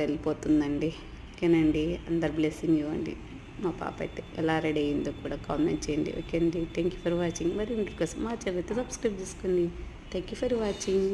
వెళ్ళిపోతుందండి. ఓకేనండి, అందరు బ్లెస్సింగ్ ఇవ్వండి. మా పాప అయితే ఎలా రెడీ అయిందో కూడా కామెంట్ చేయండి. ఓకే అండి, థ్యాంక్ యూ ఫర్ వాచింగ్. మరి ఇంటి కోసం మా ఛానల్ అయితే సబ్స్క్రైబ్ చేసుకోండి. Thank you for watching.